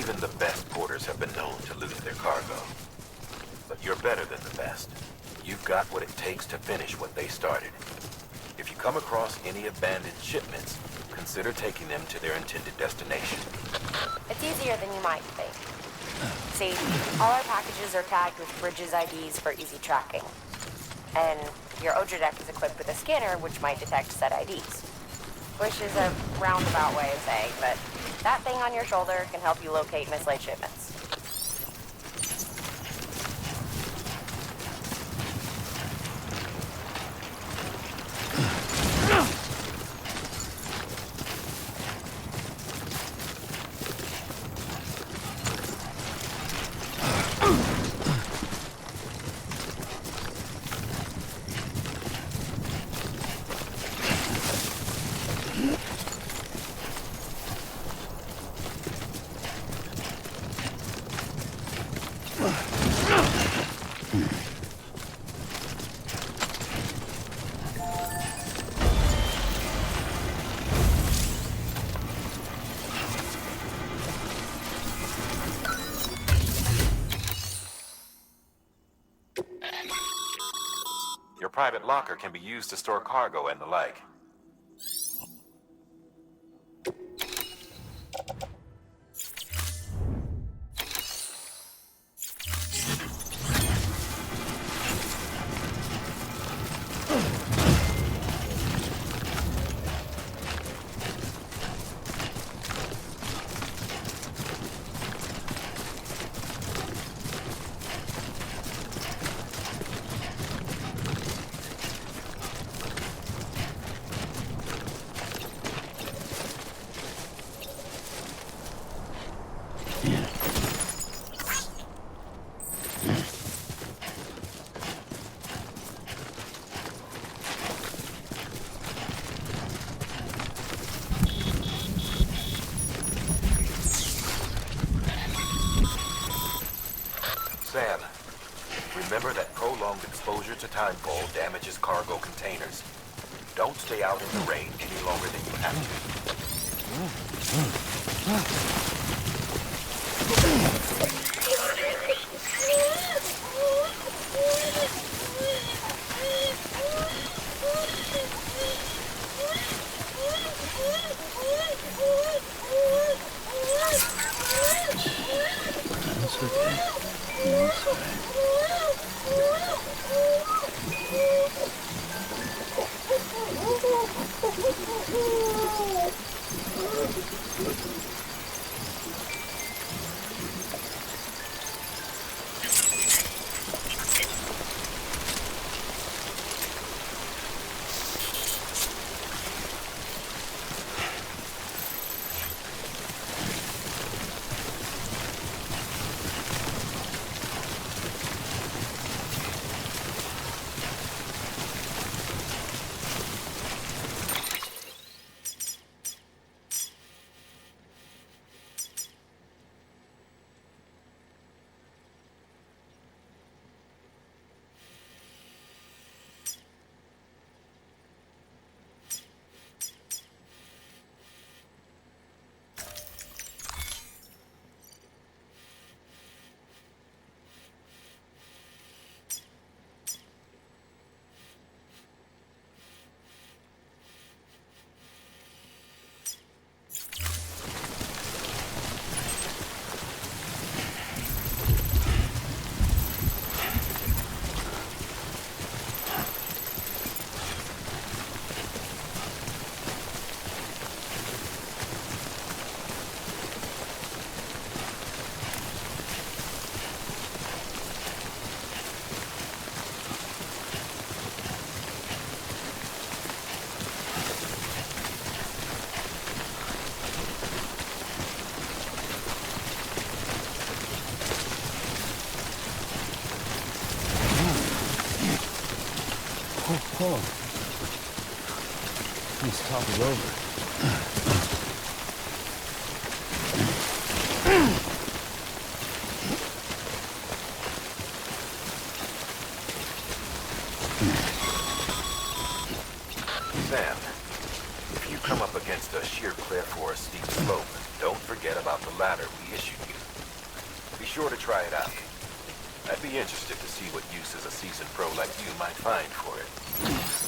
Even the best porters have been known to lose their cargo. But you're better than the best. You've got what it takes to finish what they started. If you come across any abandoned shipments, consider taking them to their intended destination. It's easier than you might think. See, all our packages are tagged with Bridges IDs for easy tracking. And your Odra deck is equipped with a scanner which might detect said IDs. Which is a roundabout way of saying, but that thing on your shoulder can help you locate mislaid shipments. Your private locker can be used to store cargo and the like. Sam, remember that prolonged exposure to timefall damages cargo containers. Don't stay out in the rain any longer than you have That's okay. That's right. Oh. Let's topple over. Sam, if you come up against a sheer cliff or a steep slope, don't forget about about the ladder we issued you. Be sure to try it out. I'd be interested to see what uses a seasoned pro like you might find for it.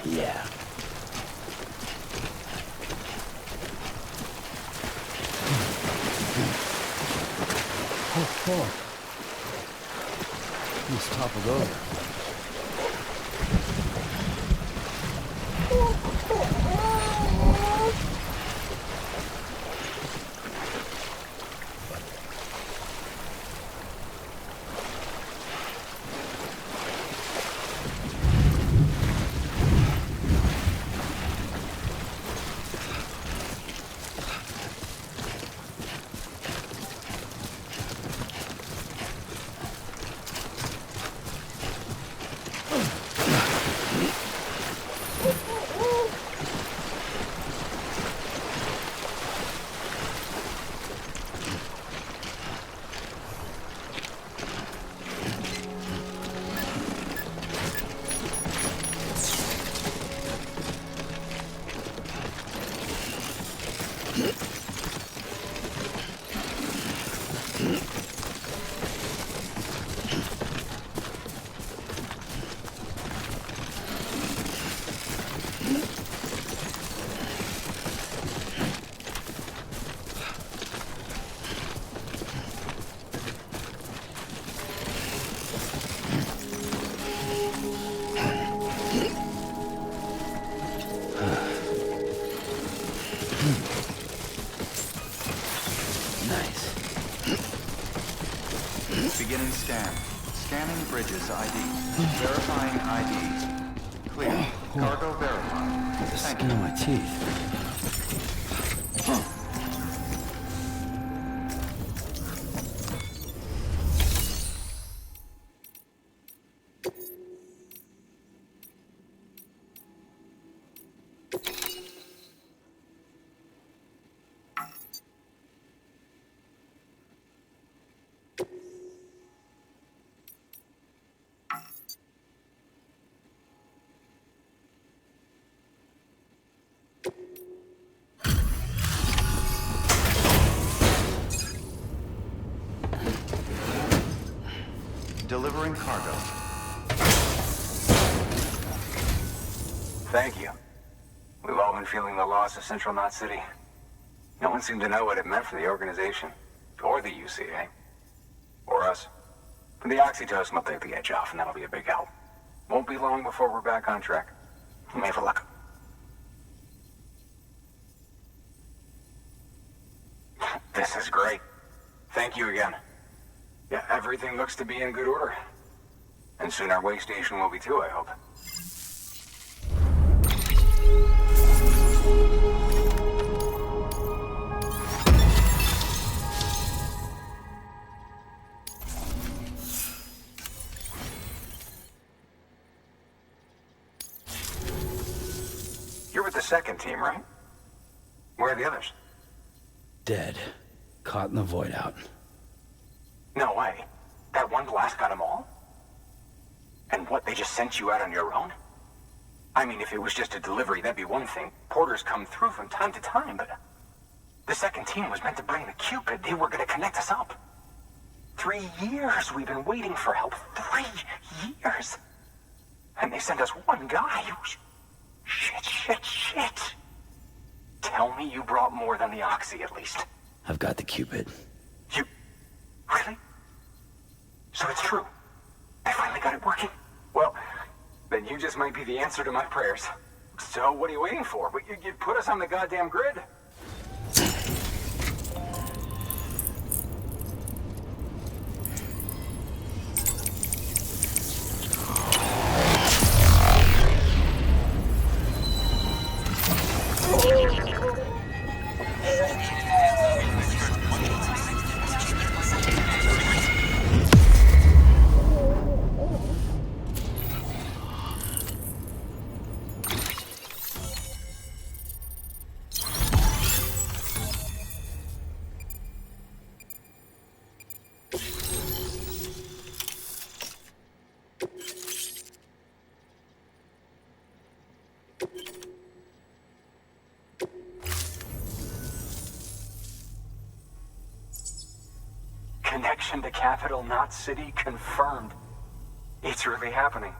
Yeah. Oh. He's toppled over. Beginning scan. Scanning bridges ID. Verifying ID. Clear. Cargo verified. The Thank skin you. on my teeth. Delivering cargo. Thank you. We've all been feeling the loss of Central Knot City. No one seemed to know what it meant for the organization. Or the UCA. Or us. But the oxytocin will take the edge off, and that'll be a big help. Won't be long before we're back on track. We may have luck. This is great. Thank you again. Yeah, everything looks to be in good order. And soon our way station will be too, I hope. You're with the second team, right? Where are the others? Dead. Caught in the void out. No way. That one blast got them all? And what, they just sent you out on your own? I mean, if it was just a delivery, that'd be one thing. Porters come through from time to time, but... The second team was meant to bring the Cupid. They were gonna connect us up. 3 years we've been waiting for help. 3 years! And they sent us one guy. Shit. Tell me you brought more than the Oxy, at least. I've got the Cupid. You... Really? So it's true. They finally got it working. Well, then you just might be the answer to my prayers. So what are you waiting for? You put us on the goddamn grid. Connection to Capital Knot City confirmed. It's really happening.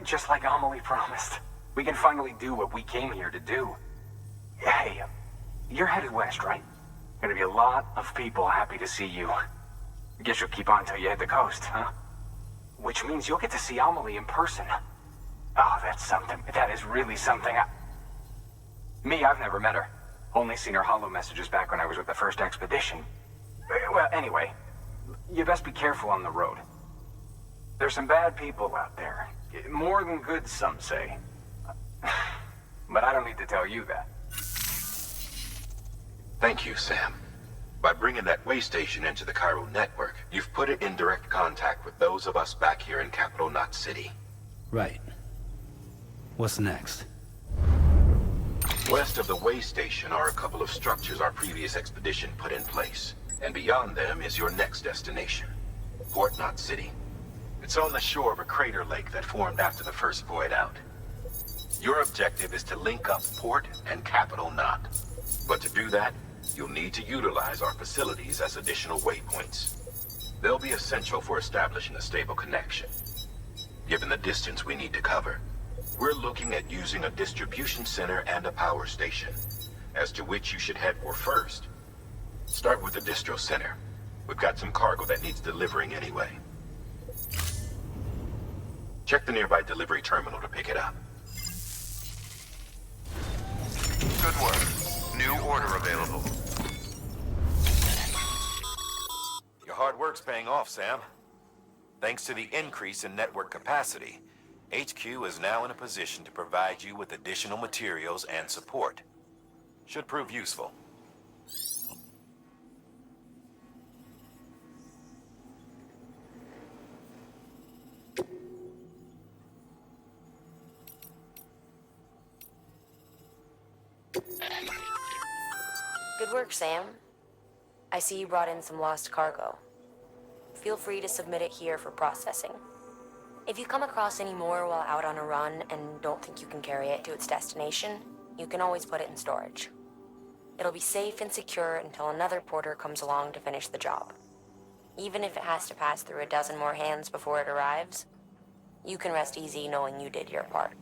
Just like Amelie promised. We can finally do what we came here to do. Hey, you're headed west, right? Gonna be a lot of people happy to see you. Guess you'll keep on till you hit the coast, huh? Which means you'll get to see Amelie in person. Oh, that's something. That is really something. Me, I've never met her. Only seen her holo messages back when I was with the first expedition. Well, anyway, you best be careful on the road. There's some bad people out there. More than good, some say. But I don't need to tell you that. Thank you, Sam. By bringing that way station into the Cairo network, you've put it in direct contact with those of us back here in Capital Knot City. Right. What's next? West of the way station are a couple of structures our previous expedition put in place. And beyond them is your next destination, Port Knot City. It's on the shore of a crater lake that formed after the first void out. Your objective is to link up Port and Capital Knot. But to do that, you'll need to utilize our facilities as additional waypoints. They'll be essential for establishing a stable connection. Given the distance we need to cover, we're looking at using a distribution center and a power station, as to which you should head for first. Start with the distro center. We've got some cargo that needs delivering anyway. Check the nearby delivery terminal to pick it up. Good work. New order available. Your hard work's paying off, Sam. Thanks to the increase in network capacity, HQ is now in a position to provide you with additional materials and support. Should prove useful. Good work, Sam. I see you brought in some lost cargo. Feel free to submit it here for processing. If you come across any more while out on a run and don't think you can carry it to its destination, you can always put it in storage. It'll be safe and secure until another porter comes along to finish the job. Even if it has to pass through a dozen more hands before it arrives, you can rest easy knowing you did your part.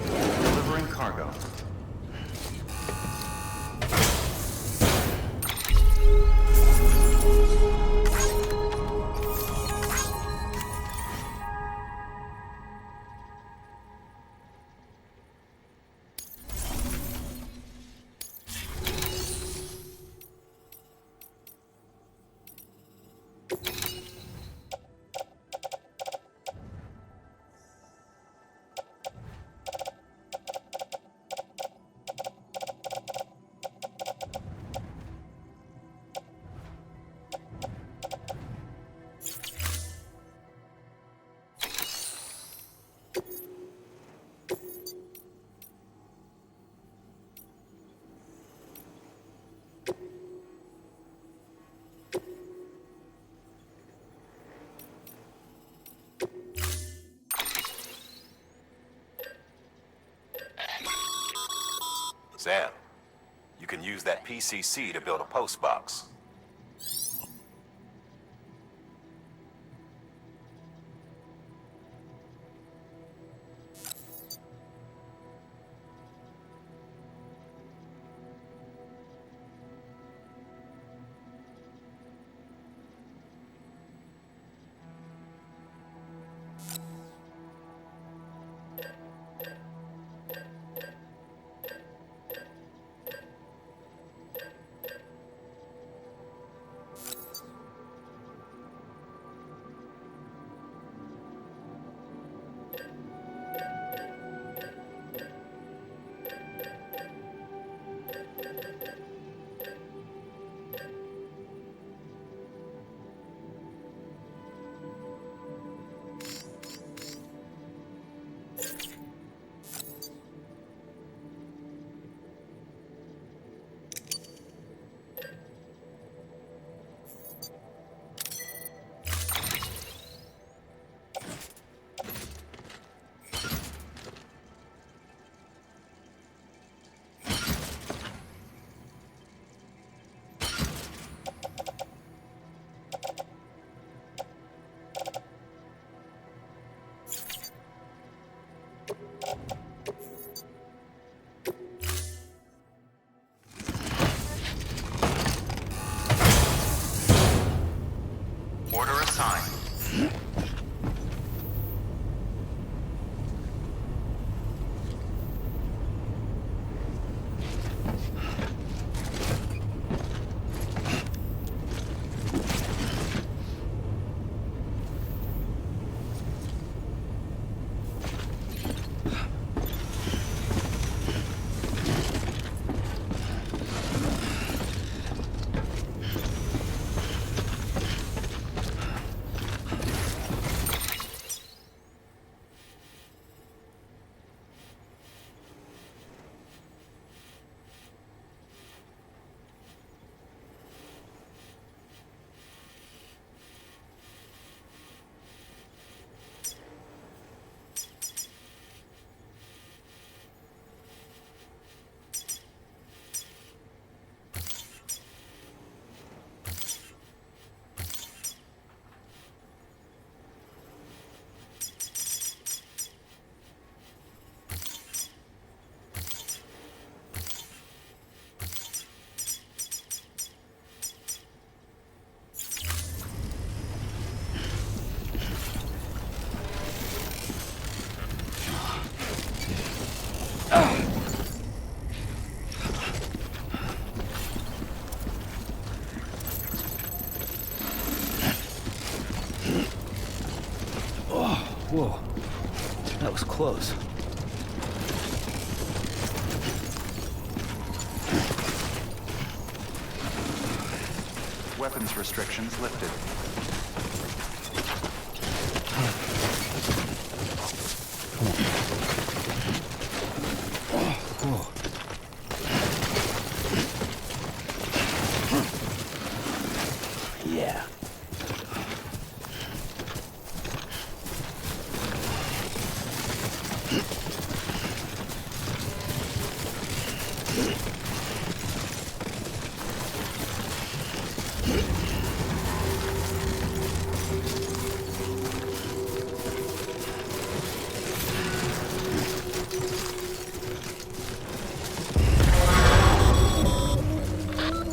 Delivering cargo. Sam, you can use that PCC to build a post box. Whoa. That was close. Weapons restrictions lifted. Whoa. Yeah.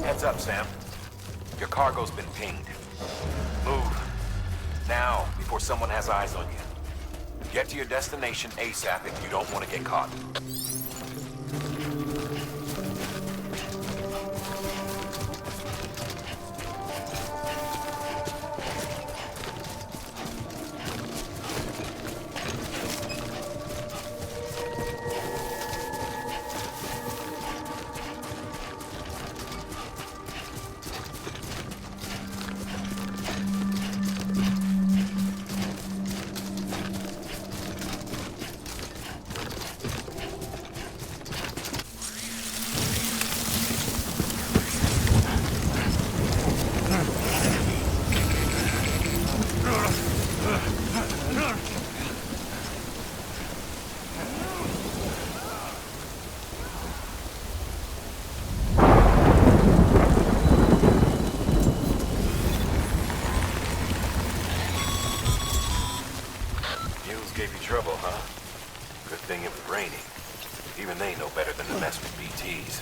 Heads up, Sam. Your cargo's been pinged. Move. Now, before someone has eyes on you. Get to your destination ASAP if you don't want to get caught. Gave you trouble, huh? Good thing it was raining. Even they know better than to mess with BTs.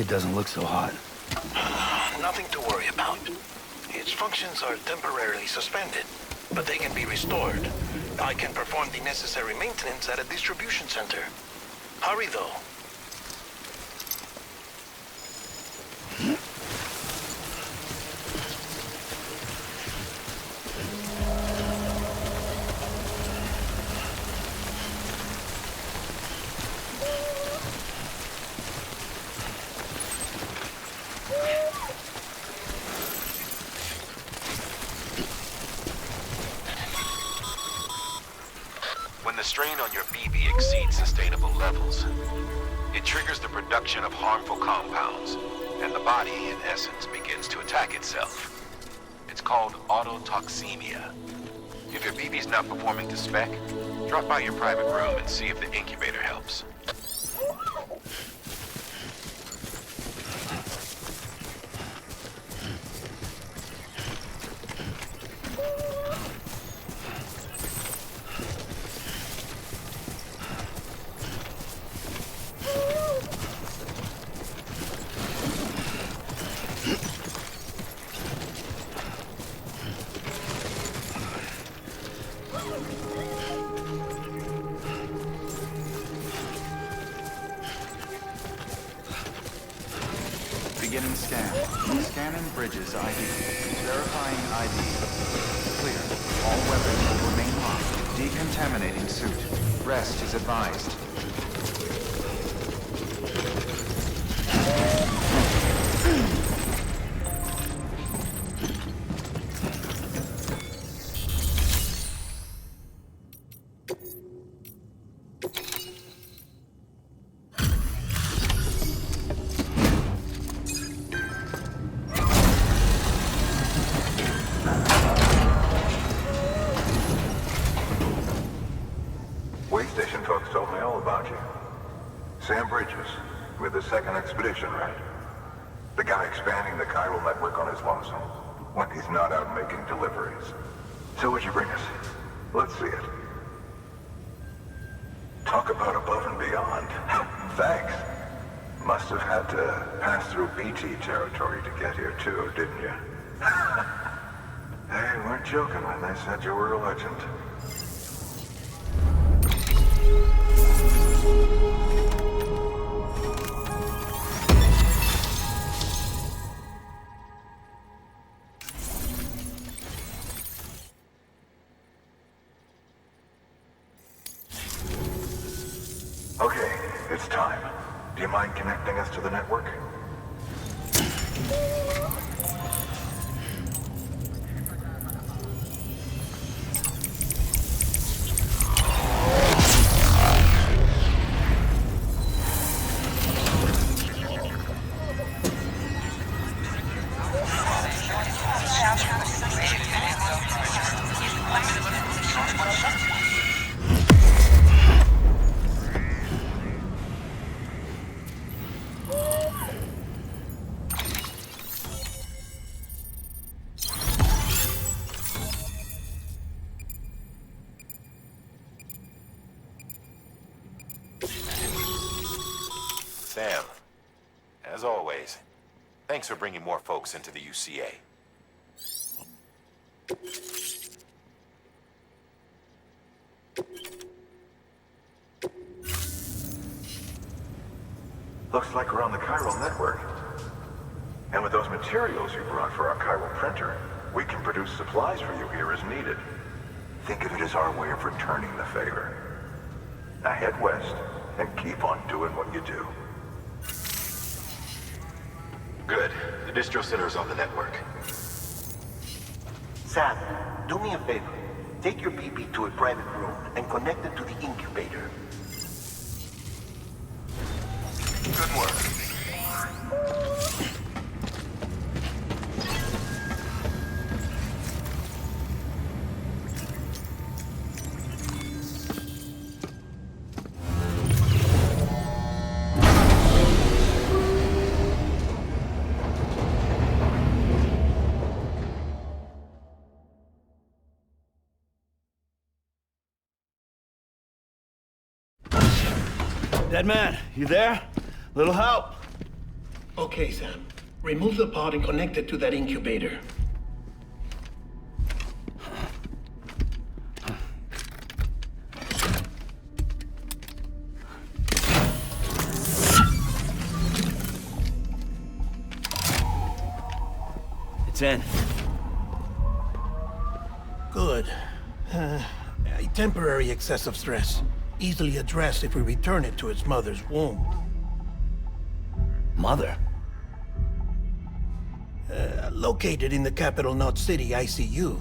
doesn't look so hot. Nothing to worry about. Its functions are temporarily suspended, but they can be restored. I can perform the necessary maintenance at a distribution center. Hurry, though. When the strain on your BB exceeds sustainable levels, it triggers the production of harmful compounds, and the body, in essence, begins to attack itself. It's called autotoxemia. If your BB's not performing to spec, drop by your private room and see if the incubator helps. Beginning scan. Scanning bridges ID. Verifying ID. Clear. All weapons will remain locked. Decontaminating suit. Rest is advised. Waystation folks told me all about you. Sam Bridges, with the second expedition, right? The guy expanding the chiral network on his lonesome, when he's not out making deliveries. So what'd you bring us? Let's see it. Talk about above and beyond. Thanks. Must have had to pass through BT territory to get here too, didn't you? They weren't joking when they said you were a legend. Okay, it's time. Do you mind connecting us to the network? Sam, as always, thanks for bringing more folks into the UCA. Looks like we're on the chiral network. And with those materials you brought for our chiral printer, we can produce supplies for you here as needed. Think of it as our way of returning the favor. Now head west and keep on doing what you do. Good. The distro center is on the network. Sam, do me a favor. Take your BB to a private room and connect it to the incubator. Good work. Dead man, you there? Little help? Okay, Sam. Remove the pod and connect it to that incubator. It's in. Good. A temporary excessive stress. Easily addressed if we return it to its mother's womb. Mother? Located in the capital Knot City ICU.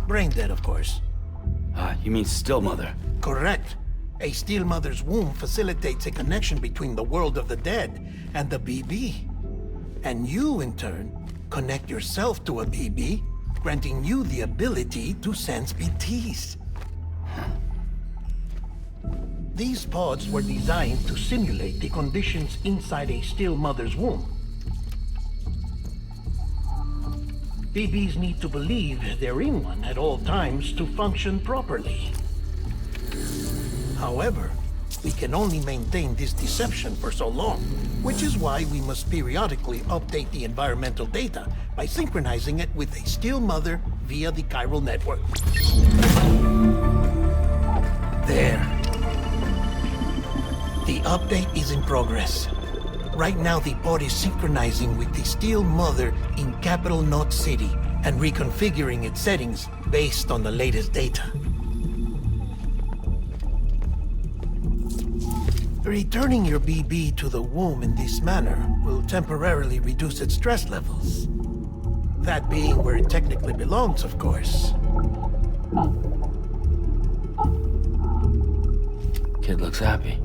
Brain dead, of course. You mean still mother? Correct. A still mother's womb facilitates a connection between the world of the dead and the BB. And you, in turn, connect yourself to a BB, granting you the ability to sense BTs. These pods were designed to simulate the conditions inside a still mother's womb. BBs need to believe they're in one at all times to function properly. However, we can only maintain this deception for so long, which is why we must periodically update the environmental data by synchronizing it with a still mother via the chiral network. There. The update is in progress. Right now, the pod is synchronizing with the still mother in capital Knot City and reconfiguring its settings based on the latest data. Returning your BB to the womb in this manner will temporarily reduce its stress levels. That being where it technically belongs, of course. Kid looks happy.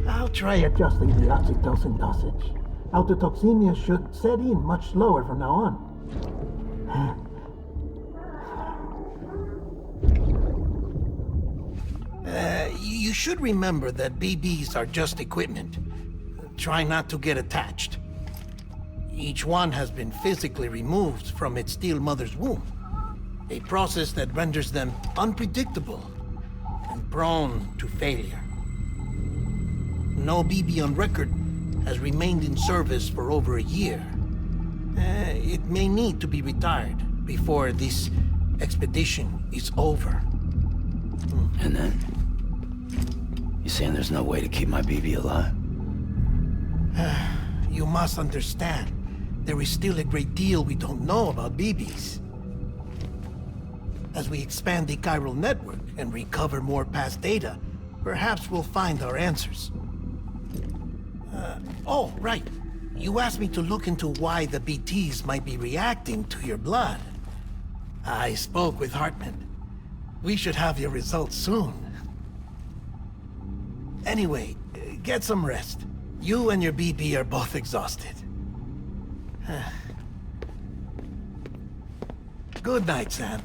I'll try adjusting the oxytocin dosage. Autotoxemia should set in much slower from now on. You should remember that BBs are just equipment. Try not to get attached. Each one has been physically removed from its still mother's womb. A process that renders them unpredictable and prone to failure. No BB on record has remained in service for over a year. It may need to be retired before this expedition is over. And then? You saying there's no way to keep my BB alive? You must understand, there is still a great deal we don't know about BBs. As we expand the chiral network and recover more past data, perhaps we'll find our answers. Oh, right. You asked me to look into why the BTs might be reacting to your blood. I spoke with Hartman. We should have your results soon. Anyway, get some rest. You and your BB are both exhausted. Good night, Sam.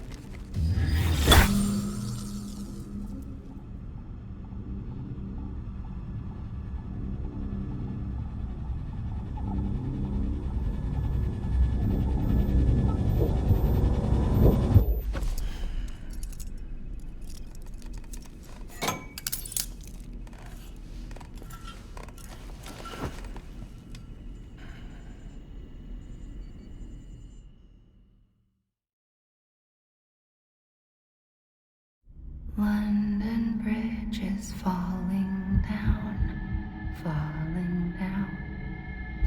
London Bridge is falling down, falling down,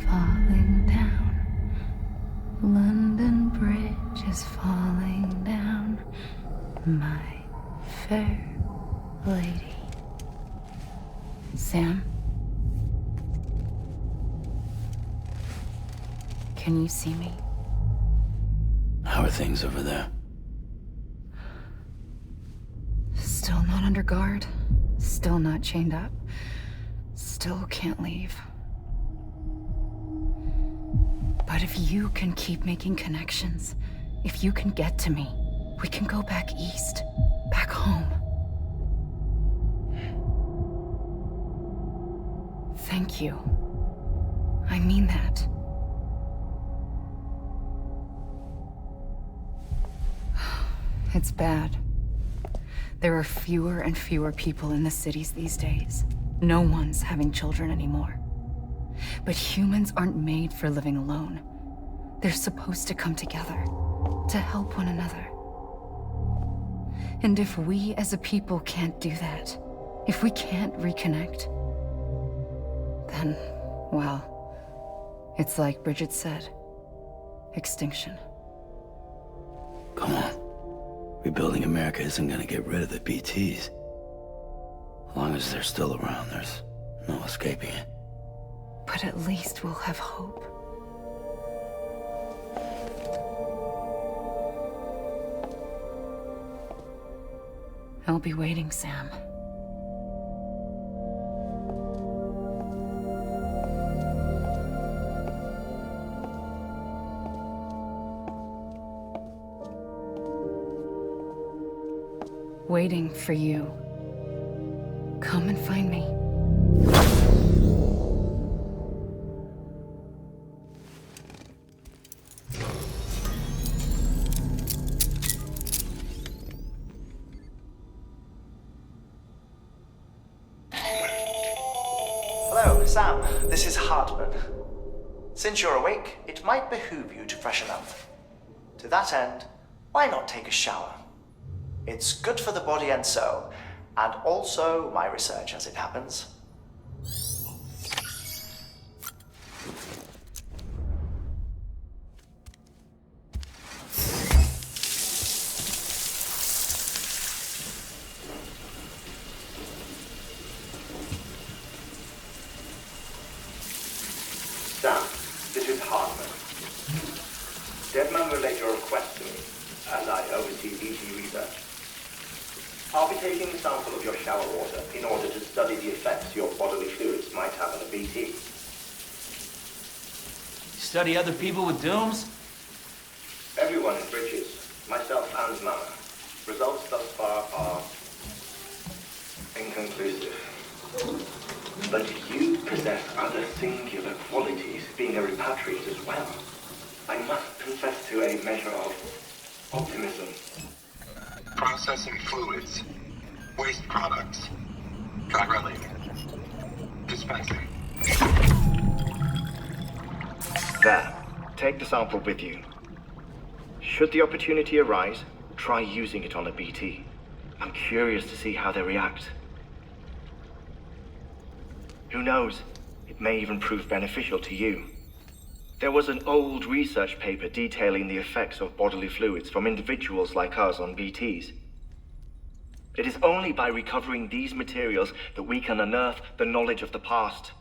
falling down. London Bridge is falling down, my fair lady. Sam? Can you see me? How are things over there? Still not under guard, still not chained up, still can't leave. But if you can keep making connections, if you can get to me, we can go back east, back home. Thank you. I mean that. It's bad. There are fewer and fewer people in the cities these days. No one's having children anymore. But humans aren't made for living alone. They're supposed to come together, to help one another. And if we as a people can't do that, if we can't reconnect, then, well, it's like Bridget said, extinction. Come on. Rebuilding America isn't gonna get rid of the BTs. As long as they're still around, there's no escaping it. But at least we'll have hope. I'll be waiting, Sam. Waiting for you. Come and find me. Hello, Sam. This is Hartman. Since you're awake, it might behoove you to freshen up. To that end, why not take a shower? It's good for the body and soul, and also my research as it happens. Sam, this is Hartman. Deadman relayed your request to me, as I oversee BT research. I'll be taking a sample of your shower water in order to study the effects your bodily fluids might have on a BT. Study other people with dooms? Everyone in Bridges, myself and Mama. Results thus far are inconclusive. But you possess other singular qualities, being a repatriate as well. I must confess to a measure of optimism. Processing fluids. Waste products. Chirality. Dispensing. There. Take the sample with you. Should the opportunity arise, try using it on a BT. I'm curious to see how they react. Who knows? It may even prove beneficial to you. There was an old research paper detailing the effects of bodily fluids from individuals like us on BTs. It is only by recovering these materials that we can unearth the knowledge of the past.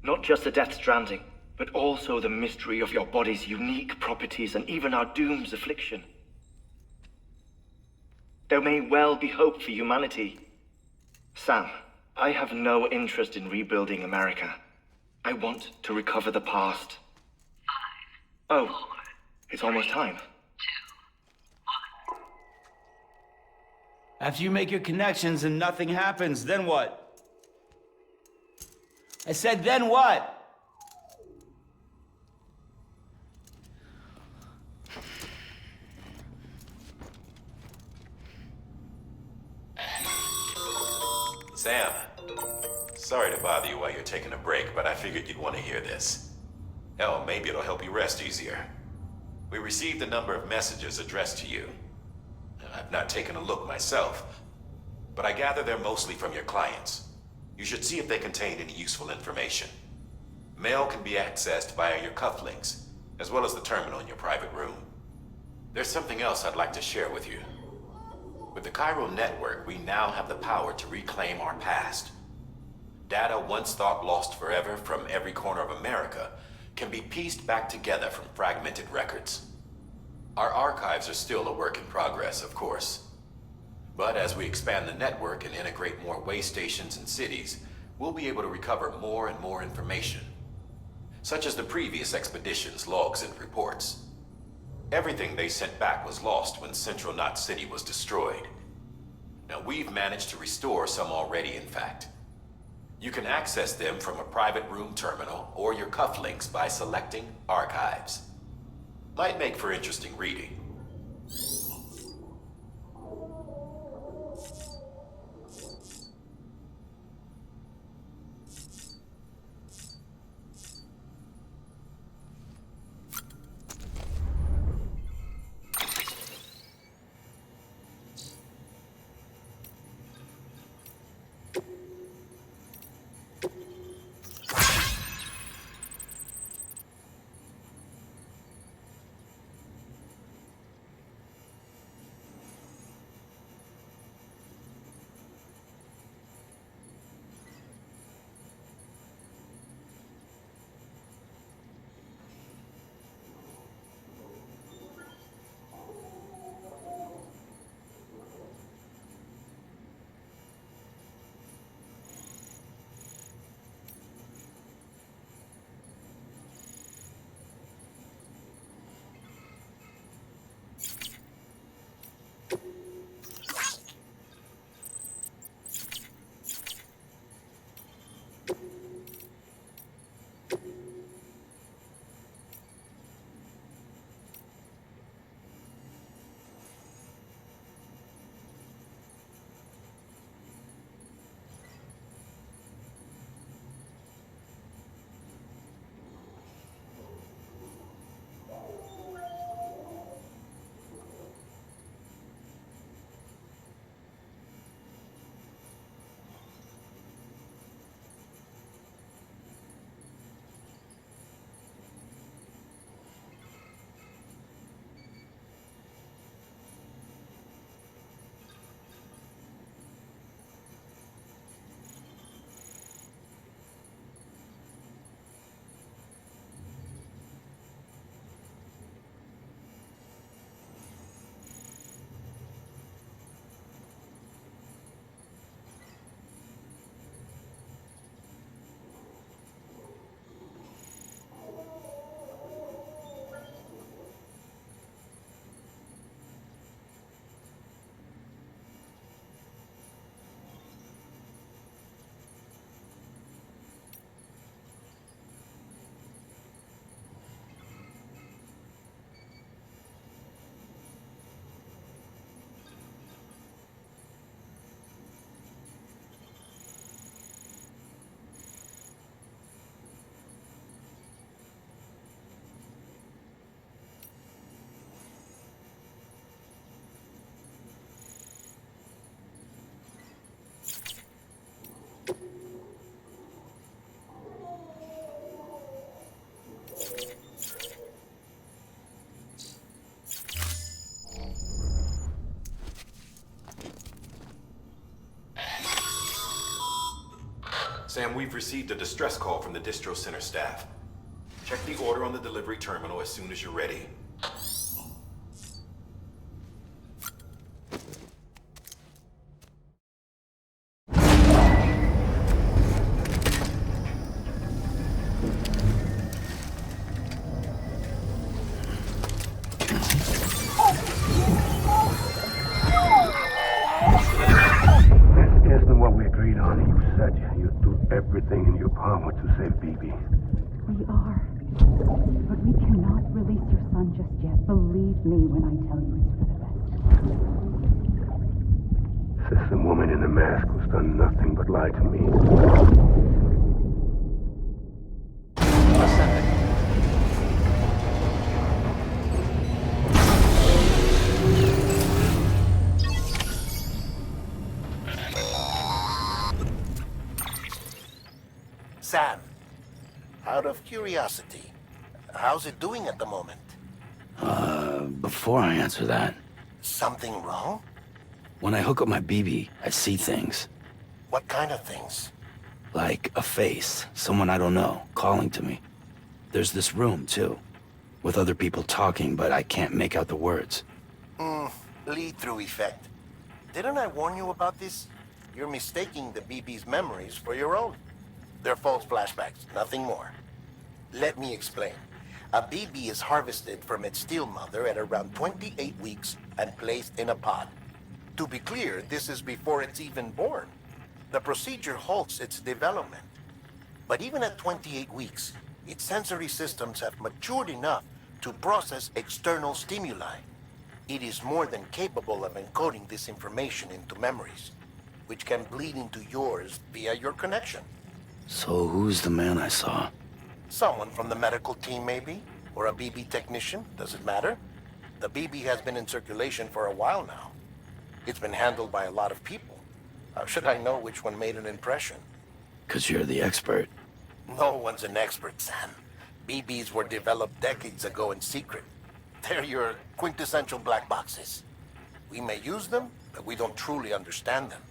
Not just the Death Stranding, but also the mystery of your body's unique properties and even our doom's affliction. There may well be hope for humanity. Sam, I have no interest in rebuilding America. I want to recover the past. 5, 4, oh, it's almost time. 2, 1. After you make your connections and nothing happens, then what? I said, then what? Sam, sorry to bother you while you're taking a break, but I figured you'd want to hear this. Hell, maybe it'll help you rest easier. We received a number of messages addressed to you. I've not taken a look myself, but I gather they're mostly from your clients. You should see if they contain any useful information. Mail can be accessed via your cufflinks, as well as the terminal in your private room. There's something else I'd like to share with you. With the Chiral Network, we now have the power to reclaim our past. Data once thought lost forever from every corner of America can be pieced back together from fragmented records. Our archives are still a work in progress, of course. But as we expand the network and integrate more way stations and cities, we'll be able to recover more and more information, such as the previous expedition's logs and reports. Everything they sent back was lost when Central Knot City was destroyed. Now, we've managed to restore some already, in fact. You can access them from a private room terminal or your cufflinks by selecting Archives. Might make for interesting reading. Sam, we've received a distress call from the distro center staff. Check the order on the delivery terminal as soon as you're ready. Isn't what we agreed on. You said you'd do everything in your power to save BB. We are. But we cannot release your son just yet. Believe me when I tell you it's for the best. Says the woman in the mask who's done nothing but lie to me. Sam, out of curiosity, how's it doing at the moment? Before I answer that, Something wrong? when I hook up my BB, I see things. What kind of things? Like a face, someone I don't know, calling to me. There's this room, too, with other people talking, but I can't make out the words. Lead-through effect. Didn't I warn you about this? You're mistaking the BB's memories for your own. They're false flashbacks, nothing more. Let me explain. A BB is harvested from its steel mother at around 28 weeks and placed in a pod. To be clear, this is before it's even born. The procedure halts its development. But even at 28 weeks, its sensory systems have matured enough to process external stimuli. It is more than capable of encoding this information into memories, which can bleed into yours via your connection. So who's the man I saw? Someone from the medical team, maybe? Or a BB technician? Does it matter? The BB has been in circulation for a while now. It's been handled by a lot of people. How should I know which one made an impression? 'Cause you're the expert. No one's an expert, Sam. BBs were developed decades ago in secret. They're your quintessential black boxes. We may use them, but we don't truly understand them.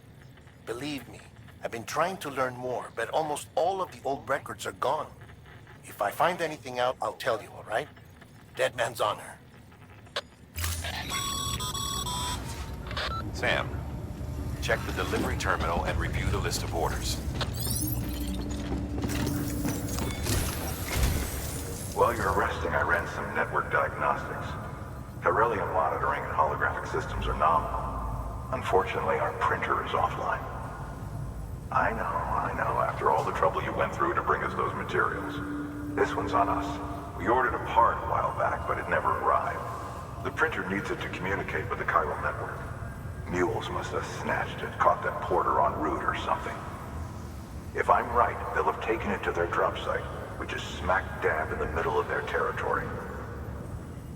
Believe me, I've been trying to learn more, but almost all of the old records are gone. If I find anything out, I'll tell you, all right? Dead man's honor. Sam, check the delivery terminal and review the list of orders. While you're resting, I ran some network diagnostics. Beryllium monitoring and holographic systems are nominal. Unfortunately, our printer is offline. I know, after all the trouble you went through to bring us those materials. This one's on us. We ordered a part a while back, but it never arrived. The printer needs it to communicate with the chiral network. Mules must have snatched it, caught that porter en route or something. If I'm right, they'll have taken it to their drop site, which is smack dab in the middle of their territory.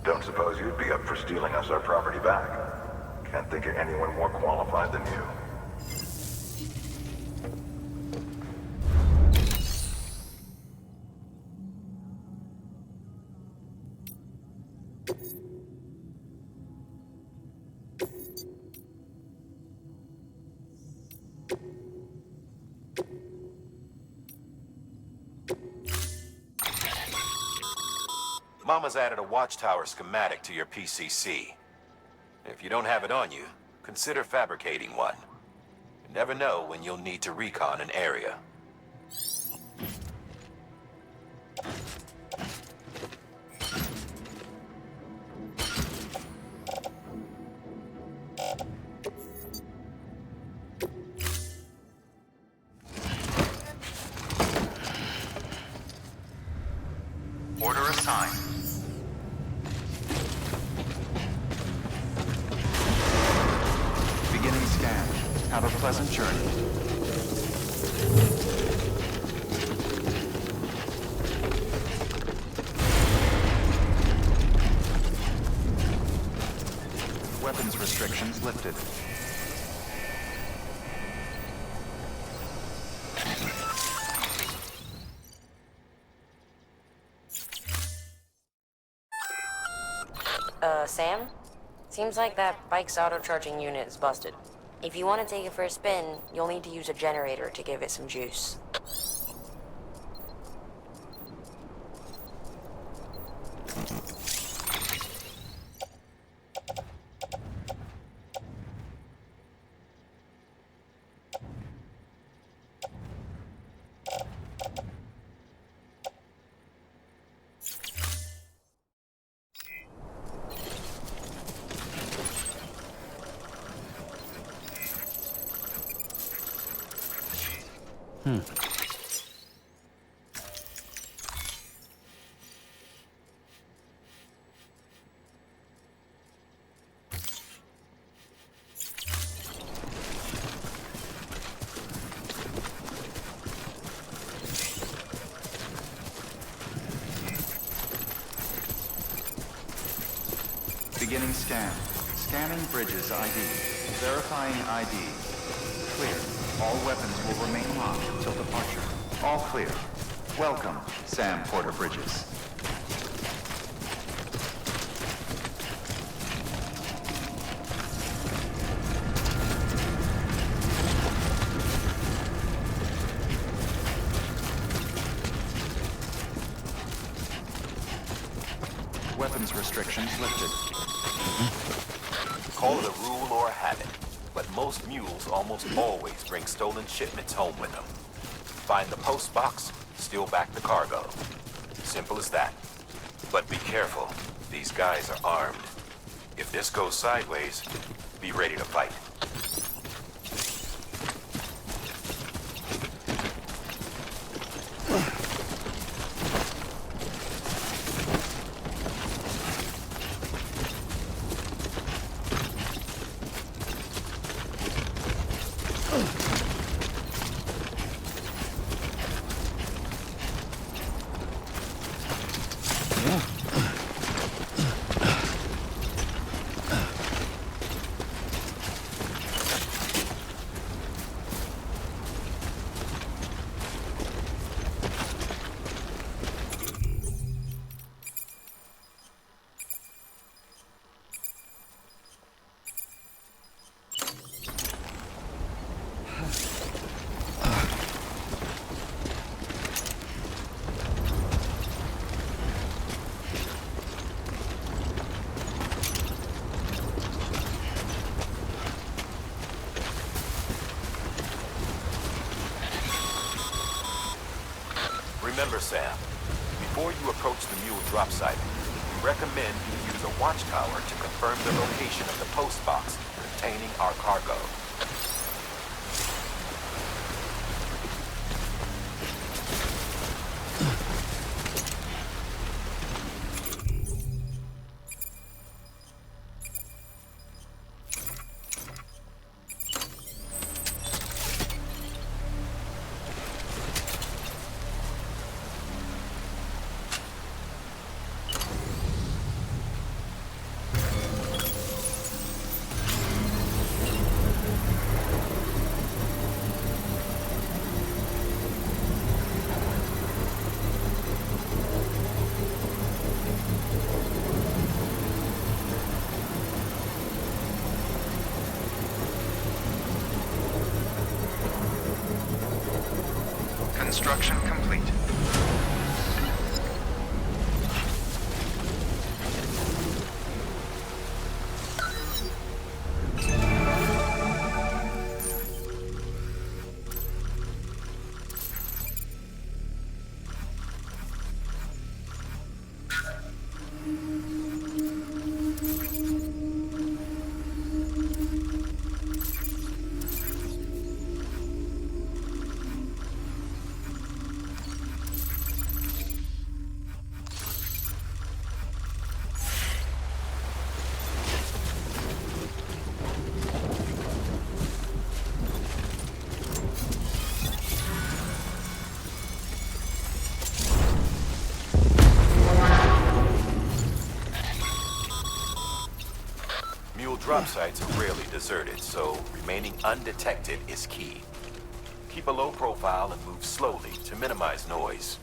Don't suppose you'd be up for stealing us our property back? Can't think of anyone more qualified than you. Mama's added a watchtower schematic to your PCC. If you don't have it on you, consider fabricating one. You never know when you'll need to recon an area. Order assigned. Beginning scan. Have a pleasant journey. Weapons restrictions lifted. Sam? Seems like that bike's auto-charging unit is busted. If you want to take it for a spin, you'll need to use a generator to give it some juice. Beginning scan. Scanning bridges ID. Verifying ID. Clear. All weapons will remain locked until departure. All clear. Welcome, Sam Porter Bridges. Weapons restrictions lifted. Call it a rule or a habit, but most mules almost always bring stolen shipments home with them. Find the post box, steal back the cargo. Simple as that. But be careful. These guys are armed. If this goes sideways, be ready to fight. Remember, Sam, before you approach the mule drop site, we recommend you use a watchtower to confirm the location of the post box containing our cargo. Construction complete. Drop sites are rarely deserted, so remaining undetected is key. Keep a low profile and move slowly to minimize noise.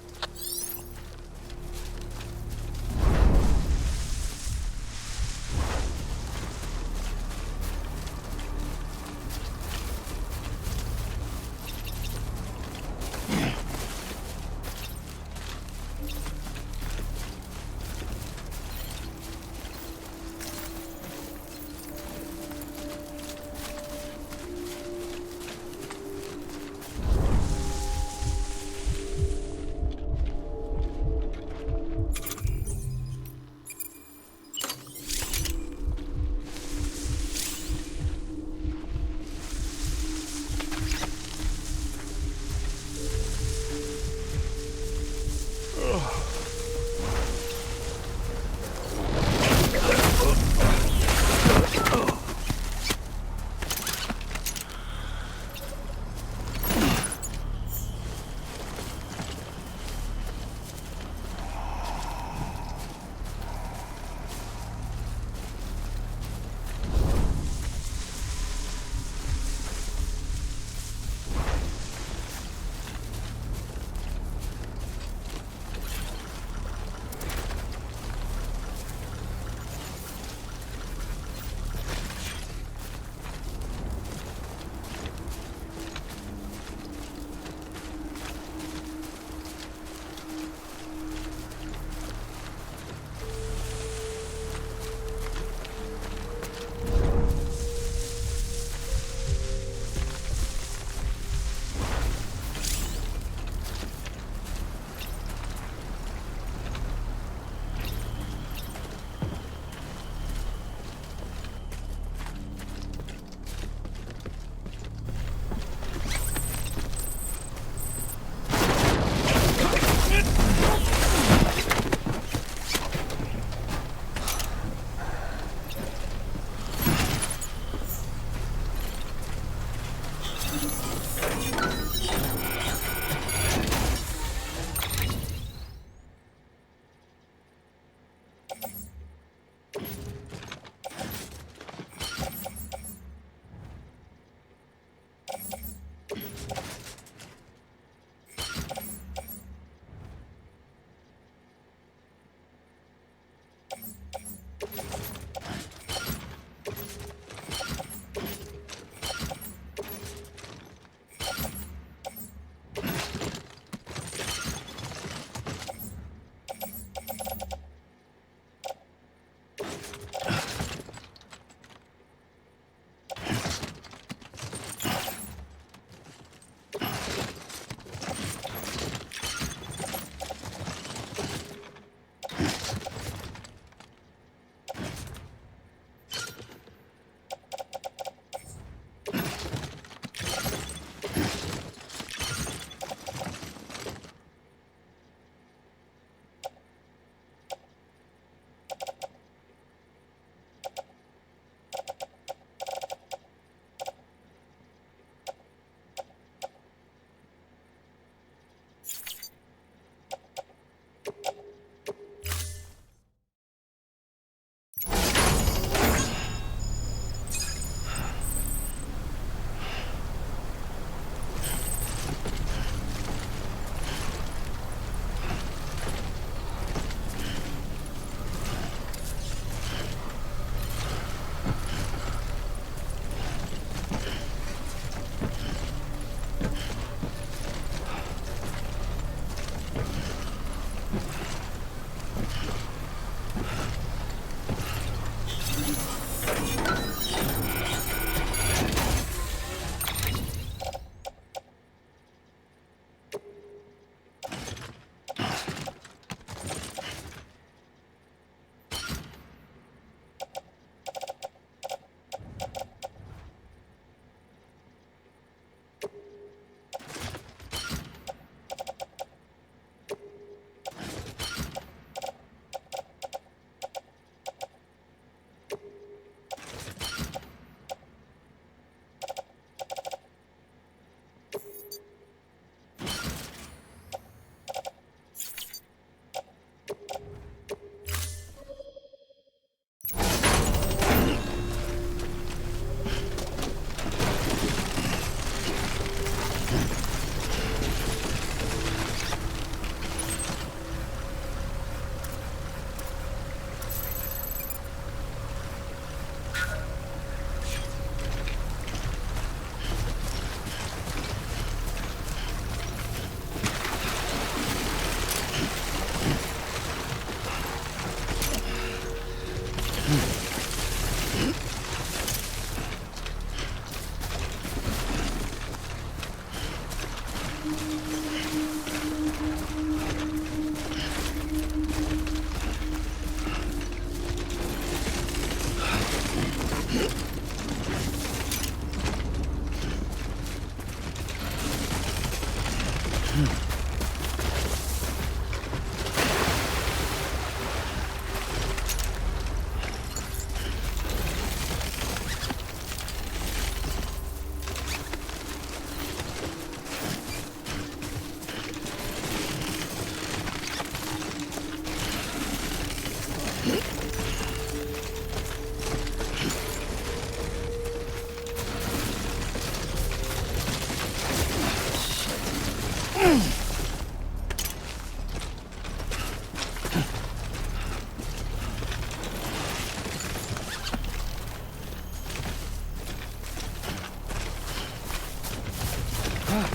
Mules.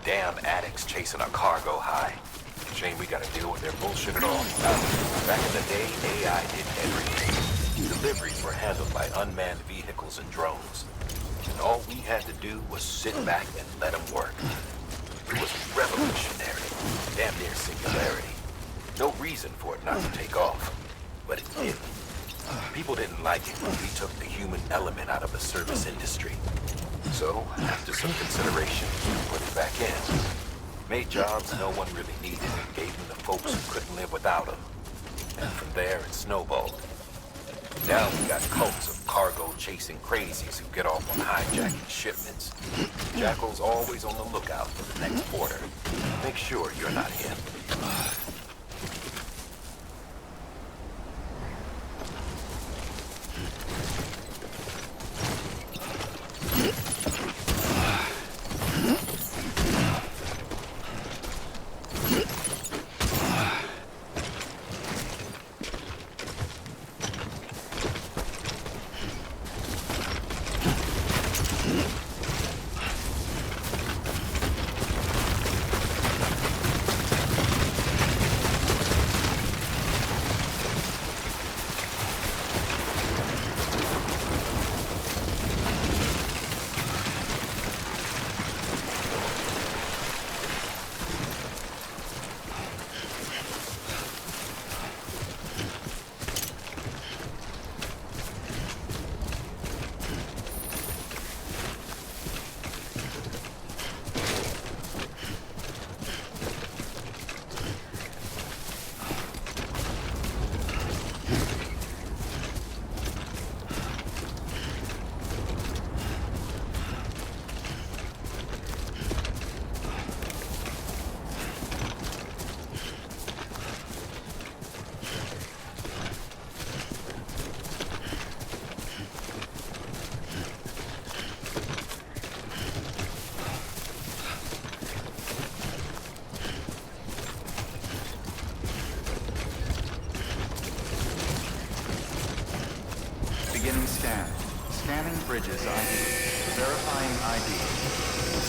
Damn addicts chasing a cargo high. Shame we gotta deal with their bullshit at all. Back in the day, AI did everything. Deliveries were handled by unmanned vehicles and drones. And all we had to do was sit back and let them work. It was revolutionary. Damn near singularity. No reason for it not to take off. But it did. People didn't like it when we took the human element out of the service industry. So, after some consideration, we put it back in. Made jobs no one really needed and gave them to folks who couldn't live without them. And from there, it snowballed. Now we got cults of cargo-chasing crazies who get off on hijacking shipments. Jackal's always on the lookout for the next order. Make sure you're not him. Beginning scan. Scanning bridges ID. Verifying ID.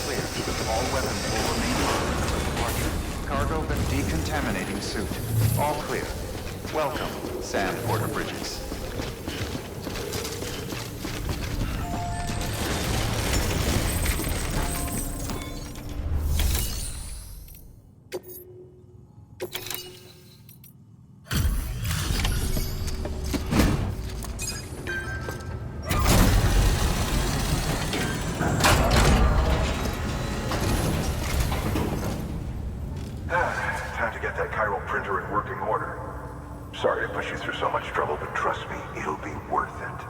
Clear. All weapons will remain locked until departure. Cargo and decontaminating suit. All clear. Welcome, Sam Porter Bridges. Time to get that chiral printer in working order. Sorry to push you through so much trouble, but trust me, it'll be worth it.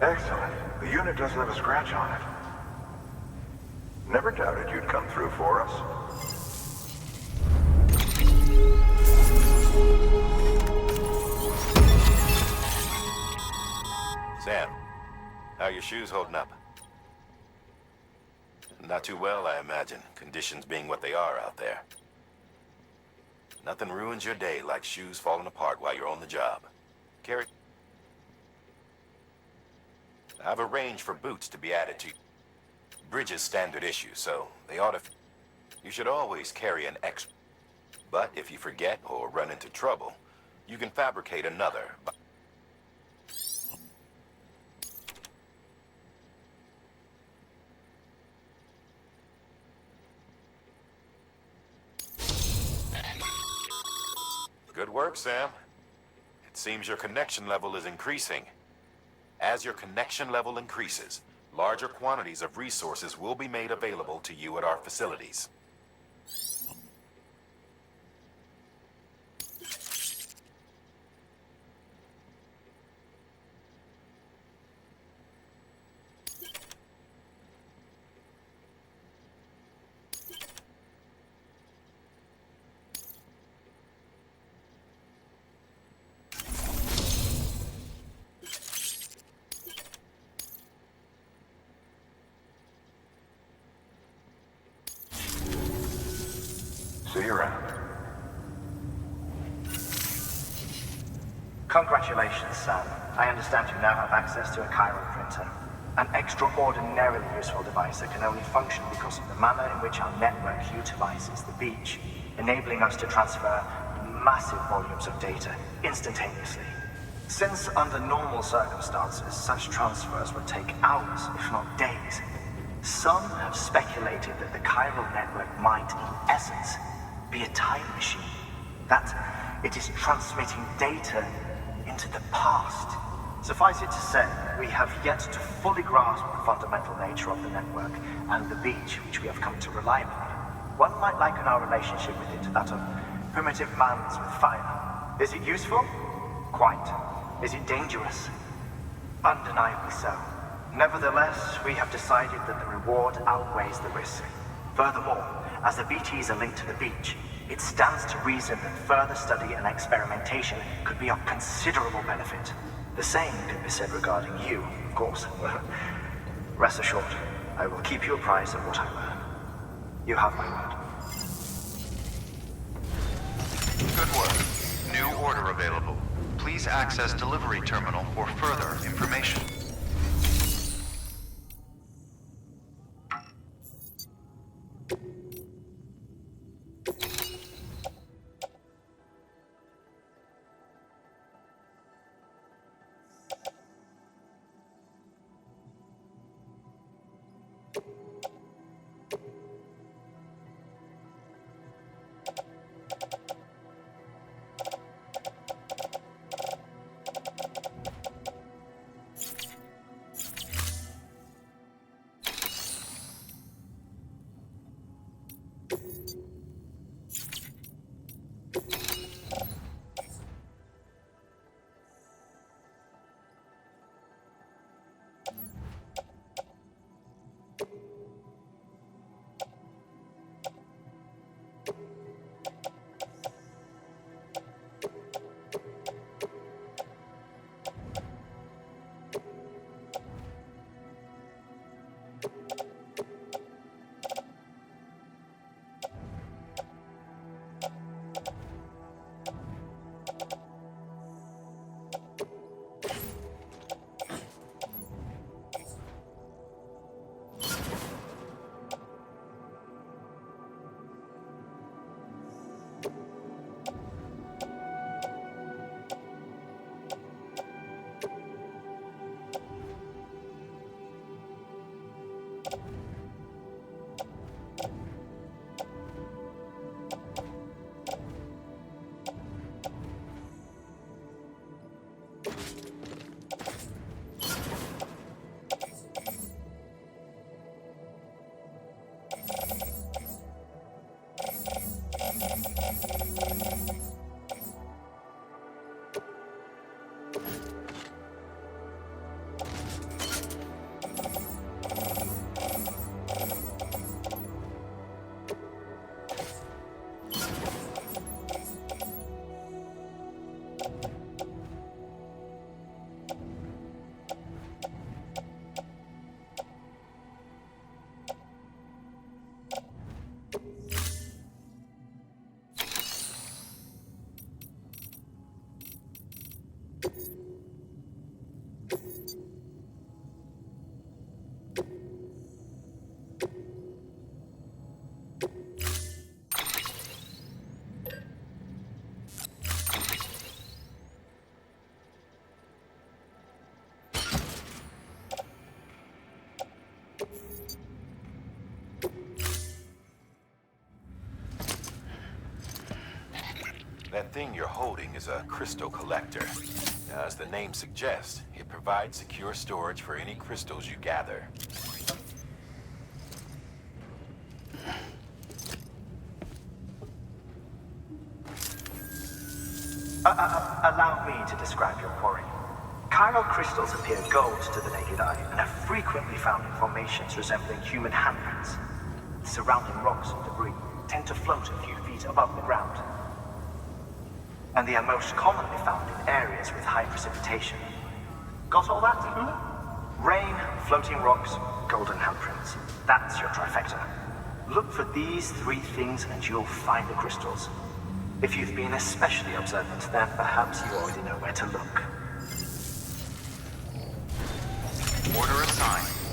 Excellent. The unit doesn't have a scratch on it. Never doubted you'd come through for us. Sam, how are your shoes holding up? Not too well, I imagine, conditions being what they are out there. Nothing ruins your day like shoes falling apart while you're on the job. Carry... I've arranged for boots to be added to Bridges standard issue, so they ought to... You should always carry an extra. But if you forget or run into trouble, you can fabricate another. Good work, Sam. It seems your connection level is increasing. As your connection level increases, larger quantities of resources will be made available to you at our facilities. you around. Congratulations, Sam. I understand you now have access to a chiral printer. An extraordinarily useful device that can only function because of the manner in which our network utilizes the beach, enabling us to transfer massive volumes of data instantaneously. Since under normal circumstances, such transfers would take hours, if not days, some have speculated that the chiral network might, in essence, be a time machine. That it is transmitting data into the past. Suffice it to say, we have yet to fully grasp the fundamental nature of the network and the beach which we have come to rely upon. One might liken our relationship with it to that of primitive mans with fire. Is it useful? Quite. Is it dangerous? Undeniably so. Nevertheless, we have decided that the reward outweighs the risk. Furthermore, as the BTs are linked to the beach, it stands to reason that further study and experimentation could be of considerable benefit. The same can be said regarding you, of course. Rest assured, I will keep you apprised of what I learn. You have my word. Good work. New order available. Please access delivery terminal for further information. That thing you're holding is a crystal collector. As the name suggests, it provides secure storage for any crystals you gather. Allow me to describe your quarry. Chiral crystals appear gold to the naked eye and are frequently found in formations resembling human handprints. Surrounding rocks and debris tend to float a few feet above the ground. And they are most commonly found in areas with high precipitation. Got all that? Rain, floating rocks, golden handprints. That's your trifecta. Look for these 3 things and you'll find the crystals. If you've been especially observant, then perhaps you already know where to look. Order assigned.